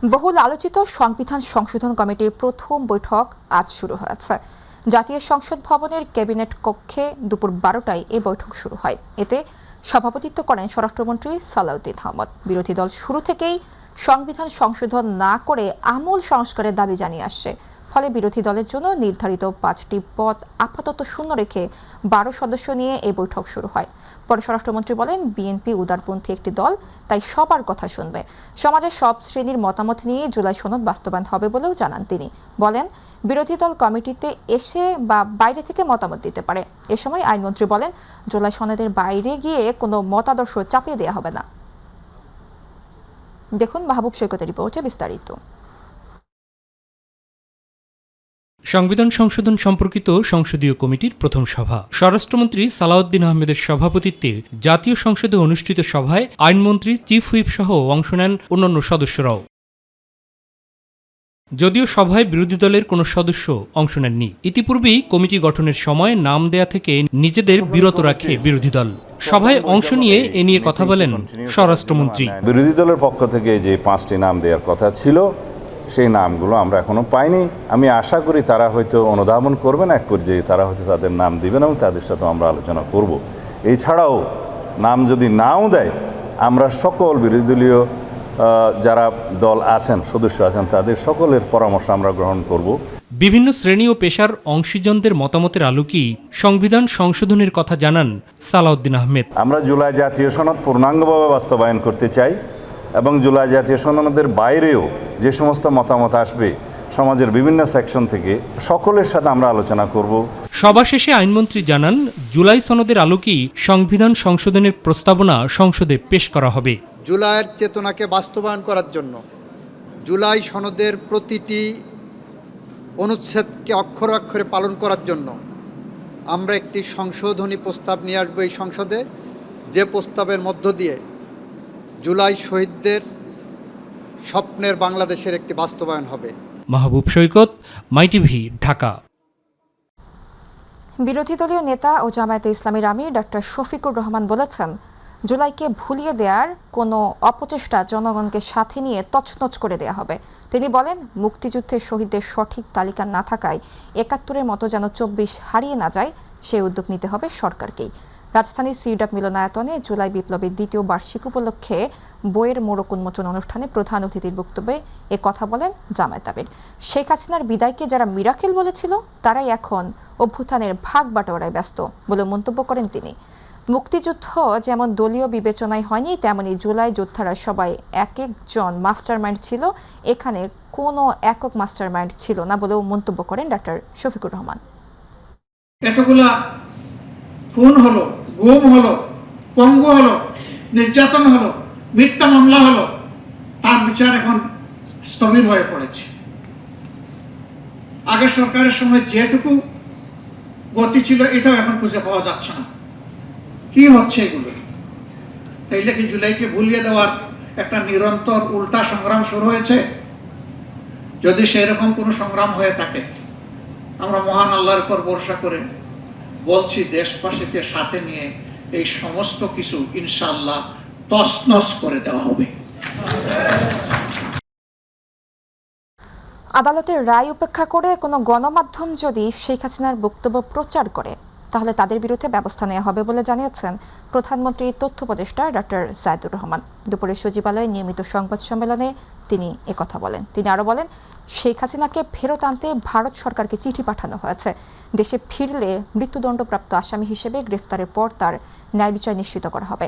বহুল আলোচিত সংবিধান সংশোধন কমিটির প্রথম বৈঠক আজ শুরু হয়েছে। জাতীয় সংসদ ভবনের ক্যাবিনেট কক্ষে দুপুর 12টায় এই বৈঠক শুরু হয়। এতে সভাপতিত্ব করেন স্বরাষ্ট্রমন্ত্রী সালাউদ্দিন আহমদ। বিরোধী দল শুরু থেকেই সংবিধান সংশোধন না করে আমূল সংস্কারের দাবি জানিয়ে আসছে। ফলে বিরোধী দলের জন্য নির্ধারিত 5টি পদ আপাতত শূন্য রেখে 12 সদস্য নিয়ে এই বৈঠক শুরু হয়। পরে স্বরাষ্ট্রমন্ত্রী বলেন, বিএনপি উদারপন্থী একটি দল, তাই সবার কথা শুনবে। সমাজের সব শ্রেণীর মতামত নিয়ে জুলাই সনদ বাস্তবায়ন হবে বলেও জানান তিনি। বলেন, বিরোধী দল কমিটিতে এসে বা বাইরে থেকে মতামত দিতে পারে। এ সময় আইনমন্ত্রী বলেন, জুলাই সনদের বাইরে গিয়ে কোনো মতাদর্শ চাপিয়ে দেওয়া হবে না। দেখুন মাহবুব সৈকতের রিপোর্টে বিস্তারিত। সংবিধান সংশোধন সম্পর্কিত সংসদীয় কমিটির প্রথম সভা স্বরাষ্ট্রমন্ত্রী সালাউদ্দিন আহমেদের সভাপতিত্বে জাতীয় সংসদে অনুষ্ঠিত সভায় আইনমন্ত্রী, চিফ হুইপ সহ অংশ নেন অন্যান্য সদস্যরাও। যদিও সভায় বিরোধী দলের কোনো সদস্য অংশ নেননি। ইতিপূর্বেই কমিটি গঠনের সময় নাম দেয়া থেকে নিজেদের বিরত রাখে বিরোধী দল। সভায় অংশ নিয়ে এ নিয়ে কথা বলেন স্বরাষ্ট্রমন্ত্রী। বিরোধী দলের পক্ষ থেকে যে 5টি নাম দেওয়ার কথা ছিল, সেই নামগুলো আমরা এখনো পাইনি। আমি আশা করি তারা হয়তো অনুধাবন করবেন, এক পর্যায়ে তারা হয়তো তাদের নাম দিবেন এবং তাদের সাথে আমরা আলোচনা করব। এছাড়াও নাম যদি নাও দেয়, আমরা সকল বিরোধী দলীয় যারা দল আছেন, সদস্য আছেন, তাদের সকলের পরামর্শ আমরা গ্রহণ করব। বিভিন্ন শ্রেণী ও পেশার অংশীজনদের মতামতের আলোকেই সংবিধান সংশোধনের কথা জানান সালাউদ্দিন আহমেদ। আমরা জুলাই জাতীয় সনদ পূর্ণাঙ্গভাবে বাস্তবায়ন করতে চাই এবং জুলাই জাতীয় সনদের বাইরেও যে সমস্ত মতামত আসবে সমাজের বিভিন্ন সেকশন থেকে, সকলের সাথে আমরা আলোচনা করব। সভা শেষে আইনমন্ত্রী জানান, জুলাই সনদের আলোকেই সংবিধান সংশোধনের প্রস্তাবনা সংসদে পেশ করা হবে। জুলাইয়ের চেতনাকে বাস্তবায়ন করার জন্য জুলাই সনদের প্রতিটি অনুচ্ছেদকে অক্ষরে অক্ষরে পালন করার জন্য আমরা একটি সংশোধনী প্রস্তাব নিয়ে আসবো এই সংসদে, যে প্রস্তাবের মধ্য দিয়ে জুলাই শহীদদের স্বপ্নের বাংলাদেশের একটি বাস্তবায়ন হবে। মাহবুব সৈকত, মাইটিভি, ঢাকা। বিরোধী দলীয় নেতা ও জামায়াতে ইসলামীর আমির ডক্টর শফিকুর রহমান বলেছেন, জুলাইকে ভুলিয়ে দেওয়ার কোনো অপচেষ্টা জনগণকে সাথে নিয়ে তছনছ করে দেওয়া হবে। তিনি বলেন, মুক্তিযুদ্ধের শহীদদের সঠিক তালিকা না থাকায় ৭১-এর মতো যেন ২৪ হারিয়ে না যায়, সেই উদ্যোগ নিতে হবে সরকারকেই। রাজধানীর সিডাপ মিলনায়তনে জুলাই বিপ্লবের ২য় বার্ষিক উপলক্ষে বইয়ের মোড়ক উন্মোচন অনুষ্ঠানে প্রধান অতিথির বক্তব্যে এ কথা বলেন জামায়াত আমির। শেখ হাসিনার বিদায়কে যারা মিরাকেল বলেছিল, তারাই এখন অভ্যুত্থানের ভাগ বাটোয়ারায় ব্যস্ত বলে মন্তব্য করেন তিনি। মুক্তিযুদ্ধ যেমন দলীয় বিবেচনায় হয়নি, তেমনি জুলাই যোদ্ধারা সবাই এক একজন মাস্টারমাইন্ড ছিল, এখানে কোনো একক মাস্টারমাইন্ড ছিল না বলেও মন্তব্য করেন ডক্টর শফিকুর রহমান। এতগুলা খুন হলো, গুম হলো, পঙ্গু হলো, নির্যাতন হলো, মিথ্যা মামলা হলো, তার বিচার এখন স্থবির হয়ে পড়েছে। আগে সরকারের সময় যেটুকু গতি ছিল, এটাও এখন খুঁজে পাওয়া যাচ্ছে না। কি হচ্ছে এগুলো? তাইলে কি জুলাইকে ভুলিয়ে দেওয়ার একটা নিরন্তর উল্টা সংগ্রাম শুরু হয়েছে? যদি সেরকম কোনো সংগ্রাম হয়ে থাকে, আমরা মহান আল্লাহর উপর ভরসা করে বলছি, দেশবাসীকে সাথে নিয়ে এই সমস্ত কিছু ইনশাআল্লাহ তছনছ করে দেওয়া হবে। আদালতের রায় উপেক্ষা করে কোনো গণমাধ্যম যদি শেখ হাসিনার বক্তব্য প্রচার করে, তাহলে তাদের বিরুদ্ধে ব্যবস্থা নেওয়া হবে বলে জানিয়েছেন প্রধানমন্ত্রীর তথ্য উপদেষ্টা ডক্টর সাইদুর রহমান। দুপুরে সচিবালয়ে নিয়মিত সংবাদ সম্মেলনে তিনি একথা বলেন। তিনি আরও বলেন, শেখ হাসিনাকে ফেরত আনতে ভারত সরকারকে চিঠি পাঠানো হয়েছে। দেশে ফিরলে মৃত্যুদণ্ডপ্রাপ্ত আসামি হিসেবে গ্রেফতারের পর তার ন্যায় বিচার নিশ্চিত করা হবে।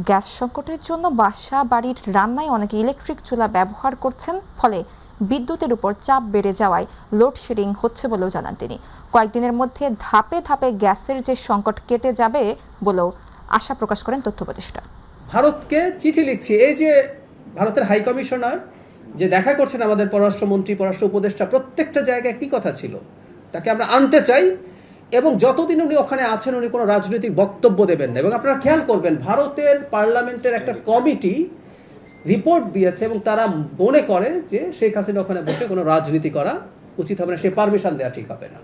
গ্যাস সংকটের জন্য বাসা বাড়ির রান্নায় অনেকে ইলেকট্রিক চুলা ব্যবহার করছেন, ফলে বিদ্যুতের উপর চাপ বেড়ে যাওয়ায় লোডশেডিং হচ্ছে বলেও জানান তিনি। কয়েকদিনের মধ্যে ধাপে ধাপে গ্যাসের যে সংকট কেটে যাবে বলেও আশা প্রকাশ করেন তথ্য উপদেষ্টা। ভারতকে চিঠি লিখছি, এই যে ভারতের হাই কমিশনার যে দেখা করছেন আমাদের পররাষ্ট্রমন্ত্রী, পররাষ্ট্র উপদেষ্টা, প্রত্যেকটা জায়গায় কি কথা ছিল, তাকে আমরা আনতে চাই এবং যতদিন উনি ওখানে আছেন উনি কোনো রাজনৈতিক বক্তব্য দেবেন না। এবং আপনারা খেয়াল করবেন, ভারতের পার্লামেন্টের একটা কমিটি রিপোর্ট দিয়েছে এবং তারা মনে করে যে শেখ হাসিনা ওখানে বসে কোনো রাজনীতি করা উচিত হবে না, সে পারমিশন দেওয়া ঠিক হবে না।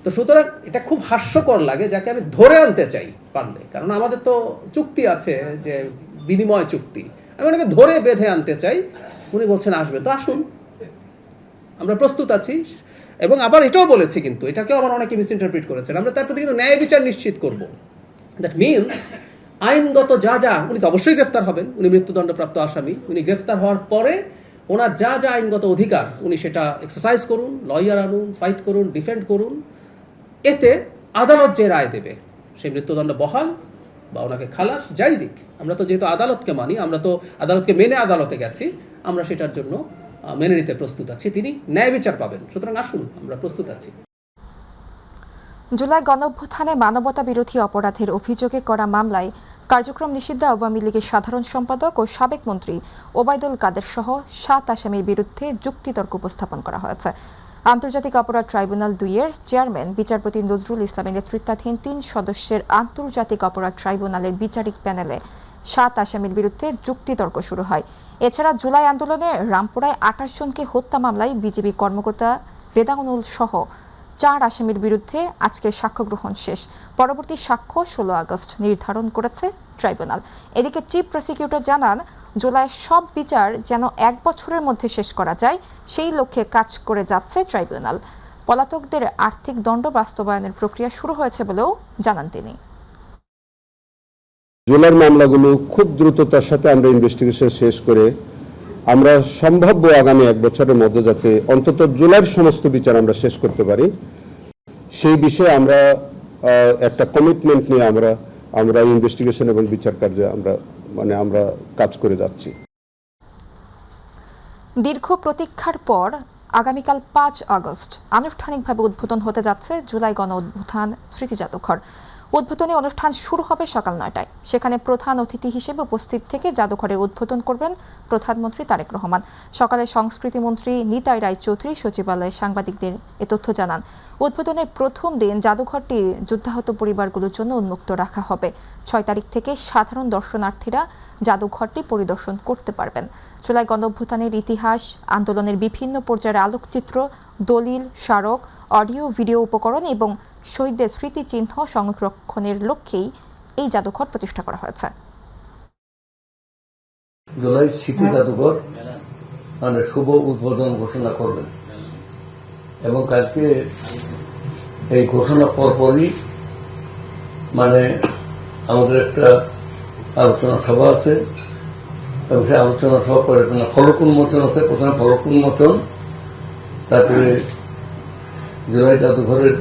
তো সুতরাং এটা খুব হাস্যকর লাগে, যাকে আমি ধরে আনতে চাই পারলে, কারণ আমাদের তো চুক্তি আছে, যে বিনিময় চুক্তি, আমি ওনাকে ধরে বেঁধে আনতে চাই উনি বলছেন আসবে, তো আসুন, আমরা প্রস্তুত আছি। এবং আবার এটাও বলেছি, কিন্তু এটাকেও আবার অনেকে মিসইন্টারপ্রিট করেছেন, আমরা তার প্রতি কিন্তু ন্যায় বিচার নিশ্চিত করব। দ্যাট মিনস আইনগত যা উনি তো অবশ্যই গ্রেফতার হবেন, উনি মৃত্যুদণ্ডপ্রাপ্ত আসামি, উনি গ্রেফতার হওয়ার পরে ওনার যা আইনগত অধিকার উনি সেটা এক্সারসাইজ করুন, লয়ার আনুন, ফাইট করুন, ডিফেন্ড করুন। এতে আদালত যে রায় দেবে, সেই মৃত্যুদণ্ড বহাল বা ওনাকে খালাস যাই দিক, আমরা তো যেহেতু আদালতকে মানি, আমরা তো আদালতকে মেনে আদালতে গেছি, আমরা সেটার জন্য মেনে নিতে প্রস্তুত আছি। তিনি ন্যায় বিচার পাবেন, সুতরাং আসুন, আমরা প্রস্তুত আছি। জুলাই গণঅভ্যুত্থানে মানবতা বিরোধী অপরাধের অভিযোগে করা মামলায় কার্যক্রম নিষিদ্ধ আওয়ামী লীগের সাধারণ সম্পাদক ও সাবেক মন্ত্রী ওবায়দুল কাদের সহ 7 আসামির বিরুদ্ধে যুক্তিতর্ক উপস্থাপন করা হয়েছে। আন্তর্জাতিক অপরাধ ট্রাইব্যুনাল 2-এর চেয়ারম্যান বিচারপতি নজরুল ইসলামের নেতৃত্বাধীন 3 সদস্যের আন্তর্জাতিক অপরাধ ট্রাইব্যুনালের বিচারিক প্যানেলে 7 আসামির বিরুদ্ধে যুক্তিতর্ক শুরু হয়। এছাড়া জুলাই আন্দোলনে রামপুরায় 28 জনকে হত্যা মামলায় বিজেপি কর্মকর্তা রেদাউনুল সহ 4 আসামির বিরুদ্ধে আজকের সাক্ষ্য গ্রহণ শেষ। পরবর্তী সাক্ষ্য 16 আগস্ট নির্ধারণ করেছে ট্রাইব্যুনাল। এদিকে চিফ প্রসিকিউটর জানান, জুলাইয়ের সব বিচার যেন 1 বছরের মধ্যে শেষ করা যায় সেই লক্ষ্যে কাজ করে যাচ্ছে ট্রাইব্যুনাল। পলাতকদের আর্থিক দণ্ড বাস্তবায়নের প্রক্রিয়া শুরু হয়েছে বলেও জানান তিনি। জুলাইয়ের মামলাগুলো খুব দ্রুততার সাথে আমরা ইনভেস্টিগেশন শেষ করে আমরা সম্ভাব্য আগামী 1 বছরের মধ্যে যাতে অন্তত জুলাইয়ের সমস্ত বিচার আমরা শেষ করতে পারি, সেই বিষয়ে আমরা একটা কমিটমেন্ট নিয়ে আমরা ইনভেস্টিগেশন এবং বিচার কার্যে আমরা কাজ করে যাচ্ছি। দীর্ঘ প্রতীক্ষার পর আগামীকাল 5 আগস্ট আনুষ্ঠানিকভাবে উদ্বোধন হতে যাচ্ছে জুলাই গণ অভ্যুত্থান স্মৃতি জাদুঘর। উদ্বোধনী অনুষ্ঠান শুরু হবে সকাল 9টায়। সেখানে প্রধান অতিথি হিসেবে উপস্থিত থেকে জাদুঘরের উদ্বোধন করবেন প্রধানমন্ত্রী তারেক রহমান। সকালে সংস্কৃতি মন্ত্রী নিতাই রায়চৌধুরী সচিবালয়ে সাংবাদিকদের এ তথ্য জানান। উদ্বোধনের প্রথম দিন জাদুঘরটি যুদ্ধাহত পরিবারগুলোর জন্য উন্মুক্ত রাখা হবে। 6 তারিখ থেকে সাধারণ দর্শনার্থীরা জাদুঘরটি পরিদর্শন করতে পারবেন। জুলাই গণঅভ্যুত্থানের ইতিহাস, আন্দোলনের বিভিন্ন পর্যায়ের আলোকচিত্র, দলিল, স্মারক, অডিও ভিডিও উপকরণ এবং শহীদদের স্মৃতিচিহ্ন সংরক্ষণের লক্ষ্যেই এই জাদুঘর প্রতিষ্ঠা করা হয়েছে। জুলাই স্মৃতি জাদুঘর শুভ উদ্বোধন ঘোষণা করবেন এবং কালকে এই ঘোষণা পরপরই আমাদের একটা আলোচনা সভা আছে এবং সেই আলোচনা সভা পরে ফলক উন্মোচন আছে। প্রথমে ফলক উন্মোচন, তারপরে জুলাই জাদুঘরের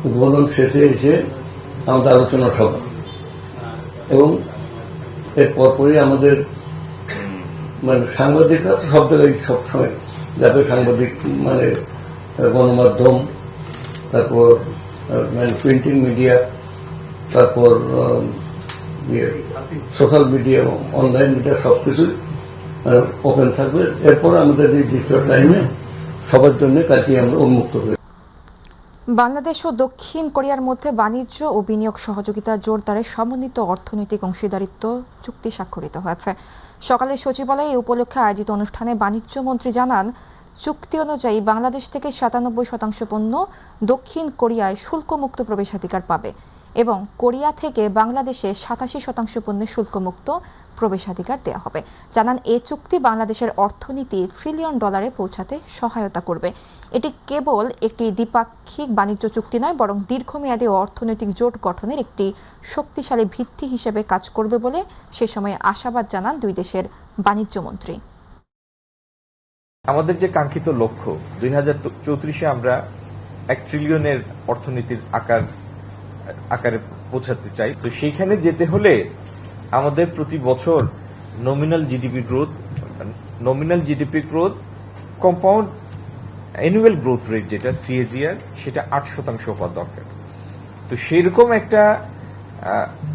উদ্বোধন শেষে এসে আমাদের আলোচনা সভা এবং এর পরপরই আমাদের সাংবাদিকরা তো সব জায়গায় সবসময় যাবে, সাংবাদিক গণমাধ্যম, তারপর প্রিন্টিং মিডিয়া, তারপর সোশ্যাল মিডিয়া এবং অনলাইন মিডিয়া সবকিছুই ওপেন থাকবে। এরপর আমাদের এই দ্বিতীয় টাইমে সবার জন্য কালকে আমরা উন্মুক্ত হই। বাংলাদেশ ও দক্ষিণ কোরিয়ার মধ্যে বাণিজ্য ও বিনিয়োগ সহযোগিতা জোরদারে সমন্বিত অর্থনৈতিক অংশীদারিত্ব চুক্তি স্বাক্ষরিত হয়েছে। সকালে সচিবালয়ে এই উপলক্ষে আয়োজিত অনুষ্ঠানে বাণিজ্য মন্ত্রী জানান, চুক্তি অনুযায়ী বাংলাদেশ থেকে 97% পণ্য দক্ষিণ কোরিয়ায় শুল্কমুক্ত প্রবেশাধিকার পাবে এবং কোরিয়া থেকে বাংলাদেশে 87% পণ্যের শুল্কমুক্ত প্রবেশাধিকার দেওয়া হবে। জানান, এ চুক্তি বাংলাদেশের অর্থনীতি $1 ট্রিলিয়ন পৌঁছাতে সহায়তা করবে। এটি কেবল একটি দ্বিপাক্ষিক বাণিজ্য চুক্তি নয়, বরং দীর্ঘমেয়াদী অর্থনৈতিক জোট গঠনের একটি শক্তিশালী ভিত্তি হিসেবে কাজ করবে বলে সে সময় আশাবাদ জানান দুই দেশের বাণিজ্য মন্ত্রী। আমাদের যে কাঙ্ক্ষিত লক্ষ্য 2034-এ আমরা $1 ট্রিলিয়নের অর্থনীতির আকারে পৌঁছাতে চাই। তো সেইখানে যেতে হলে আমাদের প্রতি বছর nominal GDP growth compound annual growth rate যেটা CAGR সেটা 8% হওয়া দরকার। তো সেইরকম একটা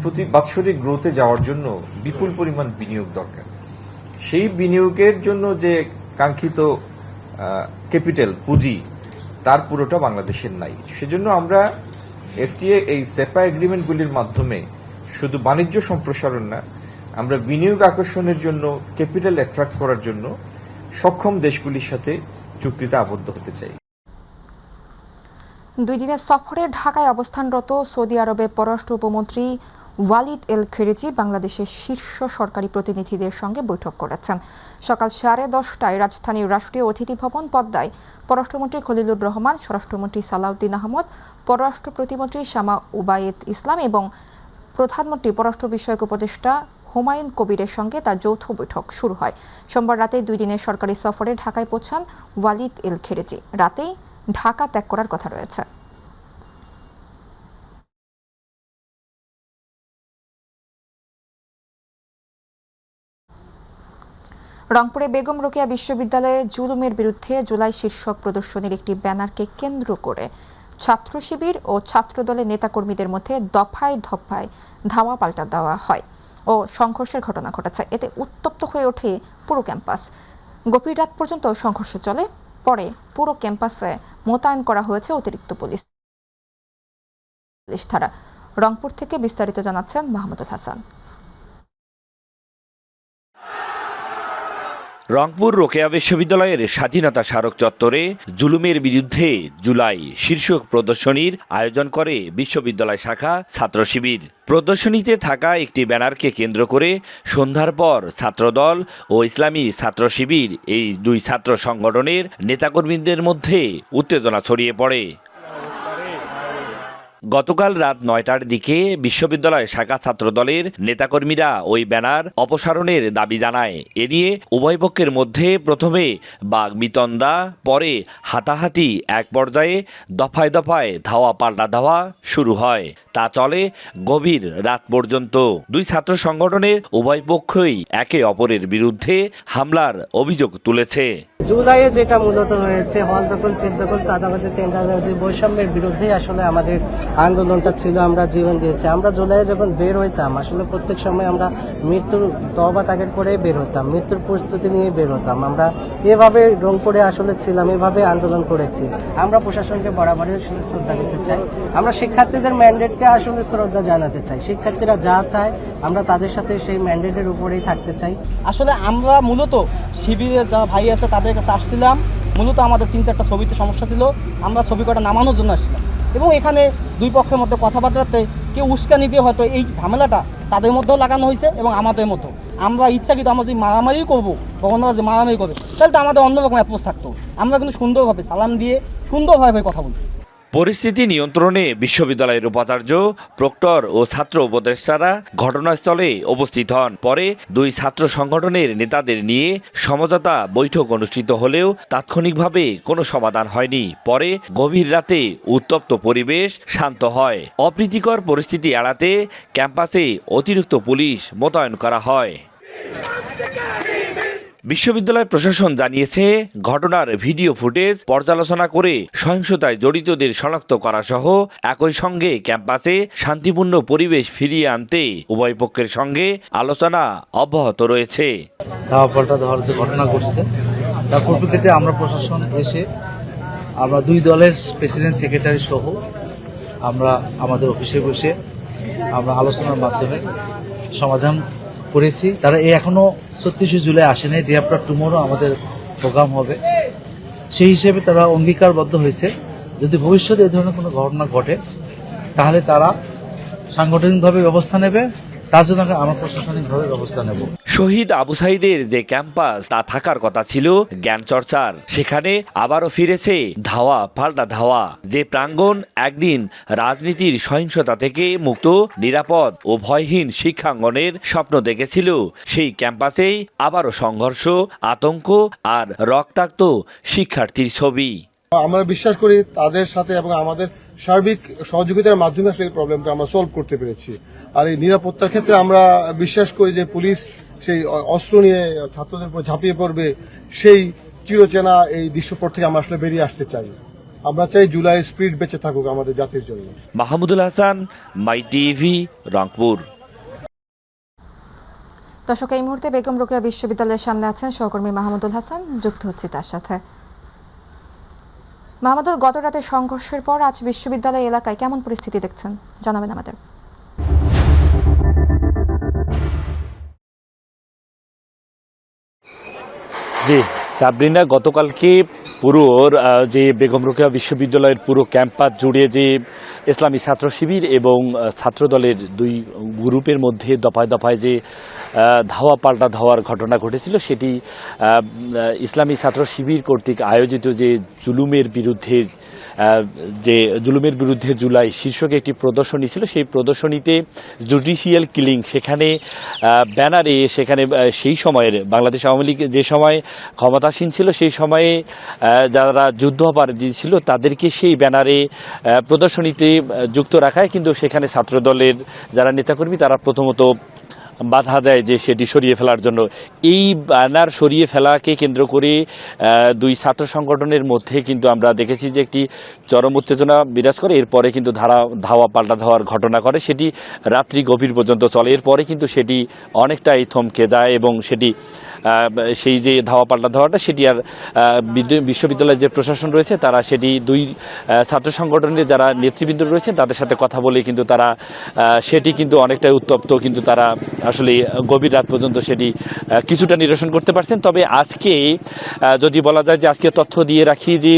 প্রতি বাৎসরিক গ্রোথে যাওয়ার জন্য বিপুল পরিমাণ বিনিয়োগ দরকার। সেই বিনিয়োগের জন্য যে কাঙ্ক্ষিত ক্যাপিটাল পুঁজি তার পুরোটা বাংলাদেশের নাই। সেজন্য আমরা FTA এই সেপা এগ্রিমেন্টগুলির মাধ্যমে শুধু বাণিজ্য সম্প্রসারণ না, আমরা বিনিয়োগ আকর্ষণের জন্য, ক্যাপিটাল অ্যাট্রাক্ট করার জন্য সক্ষম দেশগুলির সাথে চুক্তিতে আবদ্ধ হতে চাই। 2 দিনের সফরে ঢাকায় অবস্থানরত সৌদি আরবের পররাষ্ট্র উপমন্ত্রী ওয়ালিদ এল খেরেজি বাংলাদেশের শীর্ষ সরকারি প্রতিনিধিদের সঙ্গে বৈঠক করেছেন। সকাল 10:30টায় রাজধানীর রাষ্ট্রীয় অতিথি ভবন পদ্মায় পররাষ্ট্রমন্ত্রী খলিলুর রহমান, স্বরাষ্ট্রমন্ত্রী সালাউদ্দিন আহমদ, পররাষ্ট্র প্রতিমন্ত্রী শামা উবায়েদ ইসলাম এবং প্রধানমন্ত্রী পররাষ্ট্র বিষয়ক উপদেষ্টা হুমায়ুন কবিরের সঙ্গে তার যৌথ বৈঠক শুরু হয়। সোমবার রাতে 2 দিনের সরকারি সফরে ঢাকায় পৌঁছান ওয়ালিদ এল খেরেজি। রাতেই ঢাকা ত্যাগ করার কথা রয়েছে। রংপুরে বেগম রোকেয়া বিশ্ববিদ্যালয়ে জুলুমের বিরুদ্ধে জুলাই শীর্ষক প্রদর্শনীর একটি ব্যানারকে কেন্দ্র করে ছাত্র শিবির ও ছাত্রদলের নেতাকর্মীদের মধ্যে দফায় দফায় ধাওয়া পাল্টা দেওয়া হয় ও সংঘর্ষের ঘটনা ঘটেছে। এতে উত্তপ্ত হয়ে ওঠে পুরো ক্যাম্পাস। গভীর রাত পর্যন্ত সংঘর্ষ চলে। পরে পুরো ক্যাম্পাসে মোতায়েন করা হয়েছে অতিরিক্ত পুলিশ ধারা। রংপুর থেকে বিস্তারিত জানাচ্ছেন মাহমুদুল হাসান। রংপুর রোকেয়া বিশ্ববিদ্যালয়ের স্বাধীনতা স্মারক চত্বরে জুলুমের বিরুদ্ধে জুলাই শীর্ষক প্রদর্শনীর আয়োজন করে বিশ্ববিদ্যালয় শাখা ছাত্র শিবির। প্রদর্শনীতে থাকা একটি ব্যানারকে কেন্দ্র করে সন্ধ্যার পর ছাত্রদল ও ইসলামী ছাত্র শিবির এই দুই ছাত্র সংগঠনের নেতাকর্মীদের মধ্যে উত্তেজনা ছড়িয়ে পড়ে। গতকাল রাত 9টার দিকে বিশ্ববিদ্যালয় শাখা ছাত্রদলের নেতাকর্মীরা ওই ব্যানার অপসারণের দাবি জানায়। এ নিয়ে উভয় পক্ষের মধ্যে প্রথমে বাগবিতণ্ডা, পরে হাতাহাতি, এক পর্যায়ে দফায় দফায় ধাওয়া পাল্টা ধাওয়া শুরু হয়। তা চলে গভীর রাত পর্যন্ত। দুই ছাত্র সংগঠনের উভয় পক্ষই একে অপরের বিরুদ্ধে হামলার অভিযোগ তুলেছে। জুলাইয়ে যেটা মূলত হয়েছে হল দখল, সিট দখল, চাঁদাবাজি, টেন্ডারবাজি, বৈষম্যের বিরুদ্ধে আসলে আমাদের আন্দোলনটা ছিল। আমরা জীবন দিয়েছি। আমরা জুলাইয়ে যখন বের হইতাম আসলে প্রত্যেক সময় আমরা মৃত্যুর তওবা তাকের করে বের হতাম, মৃত্যুর প্রস্তুতি নিয়ে বের হতাম। আমরা এভাবে রংপুরে আসলে ছিলাম, এভাবে আন্দোলন করেছি। আমরা প্রশাসনকে বরাবরই আসলে শ্রদ্ধা করতে চাই। আমরা শিক্ষার্থীদের ম্যান্ডেটকে আসলে শ্রদ্ধা জানাতে চাই। শিক্ষার্থীরা যা চায় আমরা তাদের সাথে সেই ম্যান্ডেটের উপরেই থাকতে চাই। আসলে আমরা মূলত শিবিরের যা ভাই আছে তাদের কাছে আসছিলাম। মূলত আমাদের 3-4টা ছবিতে সমস্যা ছিল, আমরা ছবি কটা নামানোর জন্য আসছিলাম এবং এখানে দুই পক্ষের মধ্যে কথাবার্তাতে কেউ উস্কানি দিয়ে হয়তো এই ঝামেলাটা তাদের মধ্যেও লাগানো হয়েছে এবং আমাদের মধ্যেও। আমরা ইচ্ছাকৃত আমরা যদি মারামারি করবো, কখনো যে মারামারি করবে, তাহলে তো আমাদের অন্যরকম অ্যাপ্রোচ থাকতো। আমরা কিন্তু সুন্দরভাবে সালাম দিয়ে সুন্দরভাবে কথা বলছি। পরিস্থিতি নিয়ন্ত্রণে বিশ্ববিদ্যালয়ের উপাচার্য, প্রক্টর ও ছাত্র উপদেষ্টারা ঘটনাস্থলে উপস্থিত হন। পরে দুই ছাত্র সংগঠনের নেতাদের নিয়ে সমঝোতা বৈঠক অনুষ্ঠিত হলেও তাৎক্ষণিকভাবে কোনো সমাধান হয়নি। পরে গভীর রাতে উত্তপ্ত পরিবেশ শান্ত হয়। অপ্রীতিকর পরিস্থিতি এড়াতে ক্যাম্পাসে অতিরিক্ত পুলিশ মোতায়েন করা হয়। বিশ্ববিদ্যালয় প্রশাসন জানিয়েছে, ঘটনার ভিডিও ফুটেজ পর্যালোচনা করে সহিংসতায় জড়িতদের শনাক্ত করা সহ একই সঙ্গে ক্যাম্পাসে শান্তিপূর্ণ পরিবেশ ফিরিয়ে আনতে উভয় পক্ষের সঙ্গে আলোচনা অব্যাহত রয়েছে। ধাওয়া পাল্টা দেওয়ার যে ঘটনা ঘটছে তার পরিপ্রেক্ষিতে আমরা প্রশাসন এসে আমরা দুই দলের প্রেসিডেন্ট, সেক্রেটারি সহ আমরা আমাদের অফিসে বসে আমরা আলোচনার মাধ্যমে সমাধান করেছি। তারা এখনো 36 জুলাই আসে নাই। ডে আফটার টুমোরো আমাদের প্রোগ্রাম হবে। সেই হিসেবে তারা অঙ্গীকারবদ্ধ হয়েছে যদি ভবিষ্যতে এই ধরনের কোনো ঘটনা ঘটে তাহলে তারা সাংগঠনিকভাবে ব্যবস্থা নেবে, তার জন্য আমরা প্রশাসনিকভাবে ব্যবস্থা নেব। শহীদ আবু সাঈদের যে ক্যাম্পাস তা থাকার কথা ছিল জ্ঞান চর্চার, সেখানে আবারও ফিরেছে ধাওয়া পাল্টা ধাওয়া। যে প্রাঙ্গণ একদিন রাজনীতির সহিংসতা থেকে মুক্ত, নিরাপদ ও ভয়হীন শিক্ষাঙ্গনের স্বপ্ন দেখেছিল, সেই ক্যাম্পাসেই আবারও সংঘর্ষ, আতঙ্ক আর রক্তাক্ত শিক্ষার্থীর ছবি। আমরা বিশ্বাস করি তাদের সাথে এবং আমাদের সার্বিক সহযোগিতার মাধ্যমে আসলে এই প্রবলেমটা আমরা সলভ করতে পেরেছি। আর এই নিরাপত্তার ক্ষেত্রে আমরা বিশ্বাস করি যে পুলিশ সেই অস্ত্র নিয়ে ছাত্রদের উপর ঝাঁপিয়ে পড়বে, সেই চিরচেনা এই দৃশ্যপট থেকে আমরা আসলে বেরিয়ে আসতে চাই। আমরা চাই জুলাই স্পিরিট বেঁচে থাকুক আমাদের জাতির জন্য। মাহমুদুল হাসান, মাই টিভি, রংপুর। দর্শক, এই মুহূর্তে বেগম রোকেয়া বিশ্ববিদ্যালয়ের সামনে আছেন সহকর্মী মাহমুদুল হাসান, যুক্ত হচ্ছে তার সাথে। মাহমুদুল, গত রাতের সংঘর্ষের পর আজ বিশ্ববিদ্যালয় এলাকায় কেমন পরিস্থিতি দেখছেন জানাবেন আমাদের। জি, সাবরিনা, গতকালকে পুরো যে বেগম রোকেয়া বিশ্ববিদ্যালয়ের পুরো ক্যাম্পাস জুড়ে যে ইসলামী ছাত্র শিবির এবং ছাত্রদলের দুই গ্রুপের মধ্যে দফায় দফায় যে ধাওয়া পাল্টা ধাওয়ার ঘটনা ঘটেছিল, সেটি ইসলামী ছাত্র শিবির কর্তৃক আয়োজিত যে জুলুমের বিরুদ্ধে জুলাই শীর্ষক একটি প্রদর্শনী ছিল। সেই প্রদর্শনীতে জুডিশিয়াল কিলিং, সেখানে ব্যানারে, সেখানে সেই সময়ের বাংলাদেশ আওয়ামী লীগ যে সময় ক্ষমতাসীন ছিল সেই সময়ে যারা যুদ্ধাপরাধী ছিল তাদেরকে সেই ব্যানারে প্রদর্শনীতে যুক্ত রাখায় কিন্তু সেখানে ছাত্রদলের যারা নেতাকর্মী তারা প্রথমত বাধা দেয় যে সেটি সরিয়ে ফেলার জন্য। এই ব্যানার সরিয়ে ফেলাকে কেন্দ্র করে দুই ছাত্র সংগঠনের মধ্যে কিন্তু আমরা দেখেছি যে একটি চরম উত্তেজনা বিরাজ করে। এরপরে কিন্তু ধাওয়া পাল্টা ধাওয়ার ঘটনা করে, সেটি রাত্রি গভীর পর্যন্ত চলে। এরপরে কিন্তু সেটি অনেকটাই থমকে যায় এবং সেটি সেই যে ধাওয়া পাল্টা ধাওয়াটা সেটি আর বিশ্ববিদ্যালয়ের যে প্রশাসন রয়েছে তারা সেটি দুই ছাত্র সংগঠনের যারা নেতৃবৃন্দ রয়েছেন তাদের সাথে কথা বলে কিন্তু তারা সেটি কিন্তু অনেকটাই উত্তপ্ত, কিন্তু তারা আসলে গভীর রাত পর্যন্ত সেটি কিছুটা নিরসন করতে পারছেন। তবে আজকে যদি বলা যায় যে আজকে তথ্য দিয়ে রাখি যে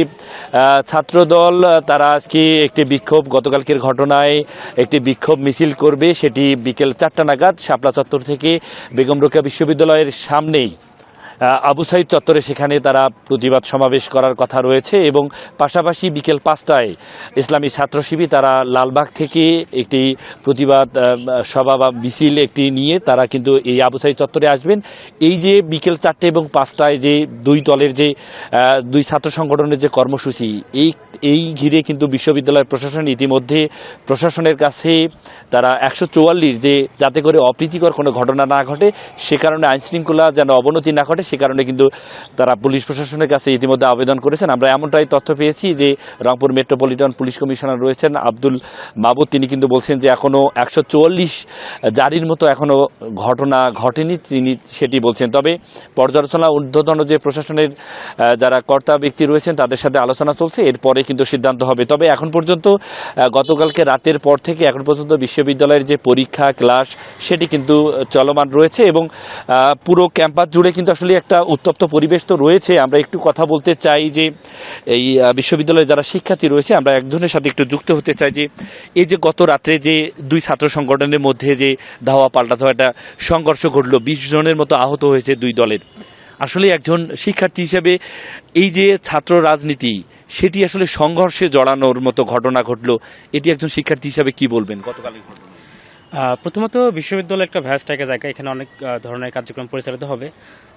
ছাত্রদল তারা আজকে একটি বিক্ষোভ, গতকালকের ঘটনায় একটি বিক্ষোভ মিছিল করবে, সেটি বিকেল 4টা নাগাদ শাপলা চত্বর থেকে বেগম রোকেয়া বিশ্ববিদ্যালয়ের সামনেই আবু সাইদ চত্বরে সেখানে তারা প্রতিবাদ সমাবেশ করার কথা রয়েছে। এবং পাশাপাশি বিকেল 5টায় ইসলামী ছাত্র শিবির তারা লালবাগ থেকে একটি প্রতিবাদ সভা বা মিছিল একটি নিয়ে তারা কিন্তু এই আবু সাইদ চত্বরে আসবেন। এই যে বিকেল 4টে এবং 5টায় যে দুই দলের যে দুই ছাত্র সংগঠনের যে কর্মসূচি, এই ঘিরে কিন্তু বিশ্ববিদ্যালয়ের প্রশাসন ইতিমধ্যে প্রশাসনের কাছে তারা 144 যে যাতে করে অপ্রীতিকর কোনো ঘটনা না ঘটে, সে কারণে আইনশৃঙ্খলা যেন অবনতি না ঘটে, সে কারণে কিন্তু তারা পুলিশ প্রশাসনের কাছে ইতিমধ্যে আবেদন করেছেন। আমরা এমনটাই তথ্য পেয়েছি যে রংপুর মেট্রোপলিটন পুলিশ কমিশনার রয়েছেন আব্দুল মাবুদ, তিনি কিন্তু বলছেন যে এখনও 144 জারির মতো এখনও ঘটনা ঘটেনি, তিনি সেটি বলছেন। তবে পর্যালোচনা ঊর্ধ্বতন যে প্রশাসনের যারা কর্তা ব্যক্তি রয়েছেন তাদের সাথে আলোচনা চলছে, এরপরে কিন্তু সিদ্ধান্ত হবে। তবে এখন পর্যন্ত গতকালকে রাতের পর থেকে এখন পর্যন্ত বিশ্ববিদ্যালয়ের যে পরীক্ষা ক্লাস সেটি কিন্তু চলমান রয়েছে এবং পুরো ক্যাম্পাস জুড়ে কিন্তু আসলে একটা উত্তপ্ত পরিবেশ তো রয়েছে। আমরা একটু কথা বলতে চাই যে এই বিশ্ববিদ্যালয়ে যারা শিক্ষার্থী রয়েছে, আমরা একজনের সাথে একটু যুক্ত হতে চাই যে এই যে গত রাত্রে যে দুই ছাত্র সংগঠনের মধ্যে যে ধাওয়া পাল্টা ধাওয়া একটা সংঘর্ষ ঘটলো, 20 জনের মতো আহত হয়েছে দুই দলের। আসলে একজন শিক্ষার্থী হিসেবে এই যে ছাত্র রাজনীতি সেটি আসলে সংঘর্ষে জড়ানোর মতো ঘটনা ঘটলো, এটি একজন শিক্ষার্থী হিসেবে কি বলবেন গতকালের ঘটনা? প্রথমত বিশ্ববিদ্যালয় একটা ভ্যাস্ট একটা জায়গা, এখানে অনেক ধরনের কার্যক্রম পরিচালিত হবে।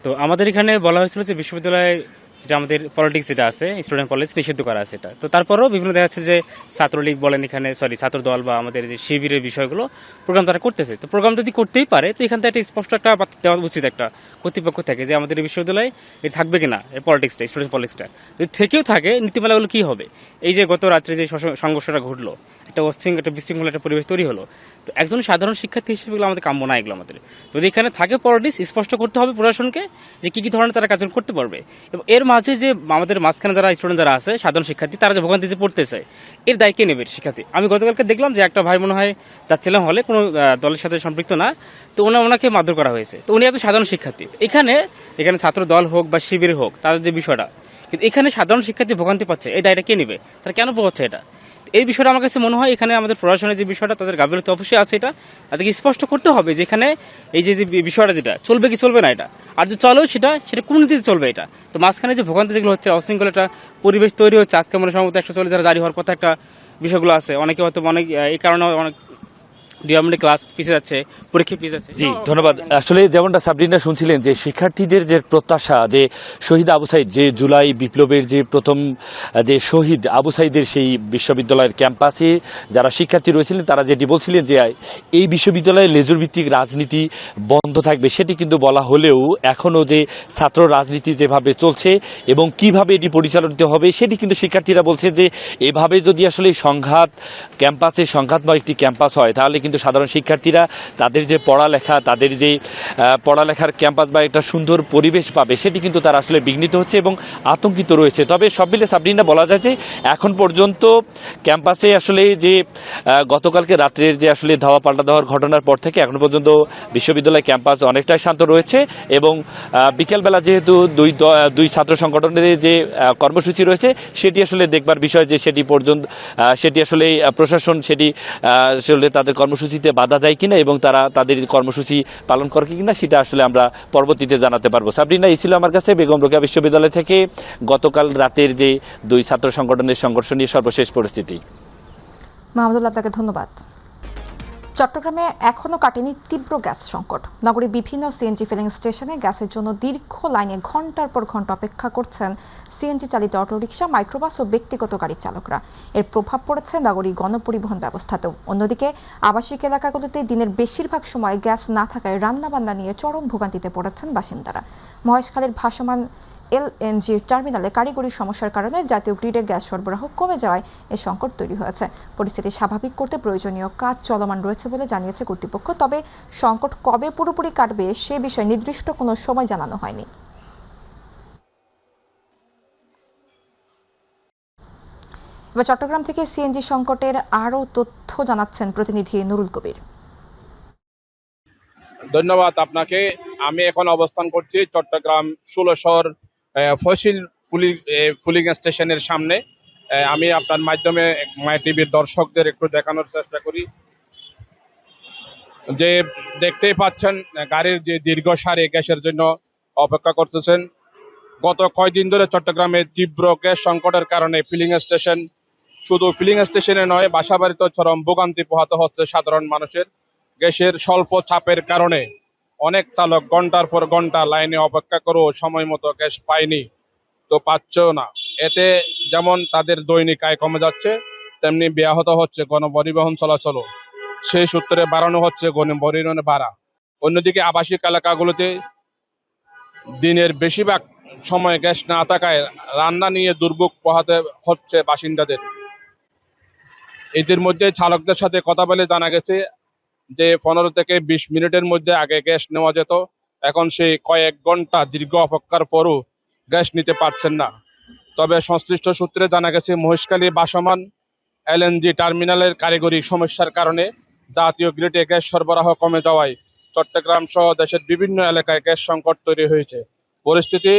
তো আমাদের এখানে বলা হয়েছিল যে বিশ্ববিদ্যালয়ে যেটা আমাদের পলিটিক্স যেটা আছে, স্টুডেন্ট পলিটিক্স নিষিদ্ধ করা আছে এটা। তো তারপরেও বিভিন্ন দেখা যাচ্ছে যে ছাত্রলীগ বলেন এখানে, ছাত্র দল বা আমাদের যে শিবিরের বিষয়গুলো প্রোগ্রাম তারা করতেছে। তো প্রোগ্রাম যদি করতেই পারে তো এখান থেকে একটা স্পষ্ট একটা দেওয়া উচিত একটা কর্তৃপক্ষ থেকে যে আমাদের এই বিশ্ববিদ্যালয়ে এটা থাকবে কিনা এই পলিটিক্সটা, স্টুডেন্ট পলিটিক্সটা। যদি থেকেও থাকে নীতিমালাগুলো কী হবে? এই যে গত রাত্রে যে সংঘর্ষটা ঘটলো, একটা একটা বিশৃঙ্খলা একটা পরিবেশ তৈরি হলো, তো একজন সাধারণ শিক্ষার্থী হিসেবে আমাদের কাম্য না এগুলো আমাদের। যদি এখানে থাকে পলিটিক্স স্পষ্ট করতে হবে প্রশাসনকে যে কী কী ধরনের তারা কার্যক্রম করতে পারবে এবং এর মাঝে যে আমাদের মাঝখানে যারা স্টুডেন্ট যারা আছে সাধারণ শিক্ষার্থী তারা যে ভোগান্তিতে পড়তেছে এর দায় কে নেবে? শিক্ষার্থী। আমি গতকালকে দেখলাম যে একটা ভাই মনে হয় যাচ্ছিলাম হলে, কোনো দলের সাথে সম্পৃক্ত না, তো ওনাকে মারধর করা হয়েছে। তো উনি এত সাধারণ শিক্ষার্থী, এখানে ছাত্র দল হোক বা শিবির হোক তাদের যে বিষয়টা, কিন্তু এখানে সাধারণ শিক্ষার্থী ভোগান্তি পাচ্ছে, এই দায়টা কে নেবে? তারা কেন পাচ্ছে এটা? এই বিষয়টা আমার কাছে মনে হয় এখানে আমাদের প্রশাসনের যে বিষয়টা তাদের গাফিলতি অবশ্যই আছে, এটা তাদেরকে স্পষ্ট করতে হবে যে এখানে এই যে বিষয়টা যেটা চলবে কি চলবে না এটা, আর যে চলেও সেটা কোন নীতিতে চলবে এটা। তো মাঝখানে যে ভোগান্তি যেগুলো হচ্ছে, অশৃঙ্খল একটা পরিবেশ তৈরি হচ্ছে, আজকে মনে সম্ভবত 140 যারা জারি হওয়ার কথা একটা বিষয়গুলো আছে, অনেকে হয়তো অনেক এই কারণে অনেক ক্লাস পিছিয়ে যাচ্ছে, পরীক্ষা পিছিয়ে যাচ্ছে। জি ধন্যবাদ। আসলে যেমনটা সাবরিনা শুনছিলেন যে শিক্ষার্থীদের যে প্রত্যাশা যে শহীদ আবু সাইদ, যে জুলাই বিপ্লবের যে প্রথম যে শহীদ আবু সাইদের সেই বিশ্ববিদ্যালয়ের ক্যাম্পাসে যারা শিক্ষার্থী রয়েছিলেন তারা যেটি বলছিলেন যে এই বিশ্ববিদ্যালয়ে লেজুর ভিত্তিক রাজনীতি বন্ধ থাকবে, সেটি কিন্তু বলা হলেও এখনও যে ছাত্র রাজনীতি যেভাবে চলছে এবং কিভাবে এটি পরিচালিত হবে সেটি কিন্তু শিক্ষার্থীরা বলছে যে এভাবে যদি আসলে সংঘাত ক্যাম্পাসে সংঘাতময় একটি ক্যাম্পাস হয় তাহলে কিন্তু কিন্তু সাধারণ শিক্ষার্থীরা তাদের যে পড়ালেখা, তাদের যে পড়ালেখার ক্যাম্পাস বা একটা সুন্দর পরিবেশ পাবে সেটি কিন্তু তারা আসলে বিঘ্নিত হচ্ছে এবং আতঙ্কিত রয়েছে। তবে সব মিলে সাবরিনা বলা যায় যে এখন পর্যন্ত ক্যাম্পাসে আসলে যে গতকালকে রাত্রের যে আসলে ধাওয়া পাল্টা দেওয়ার ঘটনার পর থেকে এখন পর্যন্ত বিশ্ববিদ্যালয় ক্যাম্পাস অনেকটাই শান্ত রয়েছে এবং বিকেলবেলা যেহেতু দুই ছাত্র সংগঠনের যে কর্মসূচি রয়েছে সেটি আসলে দেখবার বিষয় যে সেটি আসলে প্রশাসন সেটি আসলে তাদের কর্মসূচিতে বাধা দেয় কিনা এবং তারা তাদের কর্মসূচি পালন করে কিনা সেটা আসলে আমরা পরবর্তীতে জানাতে পারবো। সাবরিনা, এই ছিল আমার কাছে বেগম রোকেয়া বিশ্ববিদ্যালয় থেকে গতকাল রাতের যে দুই ছাত্র সংগঠনের সংঘর্ষ নিয়ে সর্বশেষ পরিস্থিতি। মাহমুদুল্লাহ, আপনাকে ধন্যবাদ। চট্টগ্রামে এখনও কাটেনি তীব্র গ্যাস সংকট। নগরীর বিভিন্ন সিএনজি ফিলিং স্টেশনে গ্যাসের জন্য দীর্ঘ লাইনে ঘন্টার পর ঘন্টা অপেক্ষা করছেন সিএনজি চালিত অটোরিকশা, মাইক্রোবাস ও ব্যক্তিগত গাড়ির চালকরা। এর প্রভাব পড়েছে নগরীর গণপরিবহন ব্যবস্থাতেও। অন্যদিকে আবাসিক এলাকাগুলোতে দিনের বেশিরভাগ সময় গ্যাস না থাকায় রান্নাবান্না নিয়ে চরম ভোগান্তিতে পড়েছেন বাসিন্দারা। মহেশখালীর ভাসমান এলএনজি টার্মিনালে কারিগরি সমস্যার কারণে জাতীয় গ্রিডে গ্যাস সরবরাহ কমে যাওয়ায় এ সংকট তৈরি হয়েছে। পরিস্থিতি স্বাভাবিক করতে প্রয়োজনীয় কাজ চলমান রয়েছে বলে জানিয়েছে কর্তৃপক্ষ। তবে সংকট কবে পুরোপুরি কাটবে সে বিষয়ে নির্দিষ্ট কোনো সময় জানানো হয়নি। এবার চট্টগ্রাম থেকে সিএনজি সংকটের আরও তথ্য জানাচ্ছেন প্রতিনিধি নুরুল কবির। ধন্যবাদ আপনাকে। আমি এখন অবস্থান করছি চট্টগ্রাম 16 ফসিল ফুলিং স্টেশনের সামনে। আমি আপনার মাধ্যমে মাই টিভির দর্শকদের একটু দেখানোর চেষ্টা করি যে দেখতেই পাচ্ছেন গাড়ির যে দীর্ঘ সারি গ্যাসের জন্য অপেক্ষা করতেছেন। গত কয়েকদিন ধরে চট্টগ্রামে তীব্র গ্যাস সংকটের কারণে শুধু ফিলিং স্টেশনে নয়, বাসাবাড়িতে চরম ভোগান্তি পোহাতে হচ্ছে সাধারণ মানুষের। গ্যাসের স্বল্প চাপের কারণে অনেক চালক ঘন্টার পর ঘন্টা লাইনে অপেক্ষা করেও সময় মতো গ্যাস পাচ্ছেও না। এতে যেমন তাদের দৈনিক আয় কমে যাচ্ছে, তেমনি ব্যাহত হচ্ছে গণপরিবহন চলাচলও। সেই সূত্রে বাড়ানো হচ্ছে গণপরিবহনের ভাড়া। অন্যদিকে আবাসিক এলাকাগুলোতে দিনের বেশিরভাগ সময় গ্যাস না থাকায় রান্না নিয়ে দুর্ভোগ পোহাতে হচ্ছে বাসিন্দাদের। এদের মধ্যে চালকদের সাথে কথা বলে জানা গেছে যে 15 থেকে 20 মিনিটের মধ্যে আগে গ্যাস নেওয়া যেত, এখন সেই কয়েক ঘন্টা দীর্ঘ অপেক্ষার পরও গ্যাস নিতে পারছেন না। তবে সংশ্লিষ্ট সূত্রে জানা গেছে মহেশখালী ভাসমান এলএনজি টার্মিনালের কারিগরি সমস্যার কারণে জাতীয় গ্রিডে গ্যাস সরবরাহ কমে যাওয়ায় চট্টগ্রাম সহ দেশের বিভিন্ন এলাকায় গ্যাস সংকট তৈরি হয়েছে। পরিস্থিতি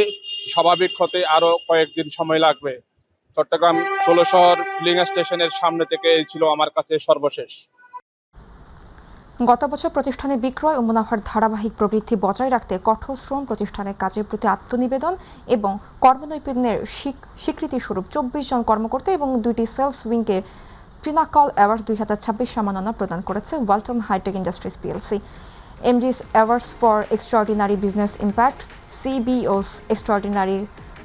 স্বাভাবিক হতে আরও কয়েকদিন সময় লাগবে। চট্টগ্রাম 16 শহর ফিলিং স্টেশনের সামনে থেকে এই ছিল আমার কাছে সর্বশেষ। গত বছর প্রতিষ্ঠানে বিক্রয় ও মুনাফার ধারাবাহিক প্রবৃদ্ধি বজায় রাখতে কঠোর শ্রম, প্রতিষ্ঠানের কাজের প্রতি আত্মনিবেদন এবং কর্মনৈপুণ্যের স্বীকৃতিস্বরূপ 24 জন কর্মকর্তা এবং 2টি সেলস উইংকে পিনাকল অ্যাওয়ার্ডস 2026 সম্মাননা প্রদান করেছে Walton hi tech industries PLC. MD's awards for extraordinary business impact, CBO's extraordinary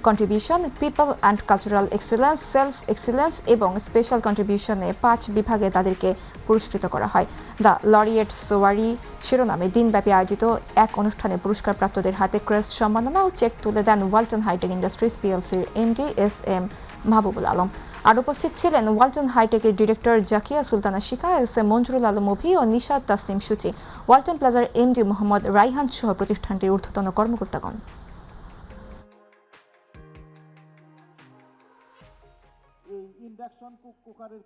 contribution, people and cultural excellence, sales excellence এবং স্পেশাল কন্ট্রিবিউশনে 5 বিভাগে তাদেরকে পুরস্কৃত করা হয়। দ্য লরিয়েট সোয়ারি শিরোনামে দিনব্যাপী আয়োজিত এক অনুষ্ঠানে পুরস্কারপ্রাপ্তদের হাতে ক্রেস্ট সম্মাননা ও চেক তুলে দেন ওয়ালটন হাইটেক ইন্ডাস্ট্রিজ পিএলসির এমডি এস.এম. মাহবুবুল আলম। আর উপস্থিত ছিলেন ওয়ালটন হাইটেকের ডিরেক্টর জাকিয়া সুলতানা শিখা, এস.এম. মঞ্জুরুল আলম অভি ও নিশাদ তাসনিম সূচি, ওয়ালটন প্লাজার এমডি মোহাম্মদ রাইহান সহ প্রতিষ্ঠানটির ঊর্ধ্বতন কর্মকর্তাগণ। ইন্ডাকশন কুকারের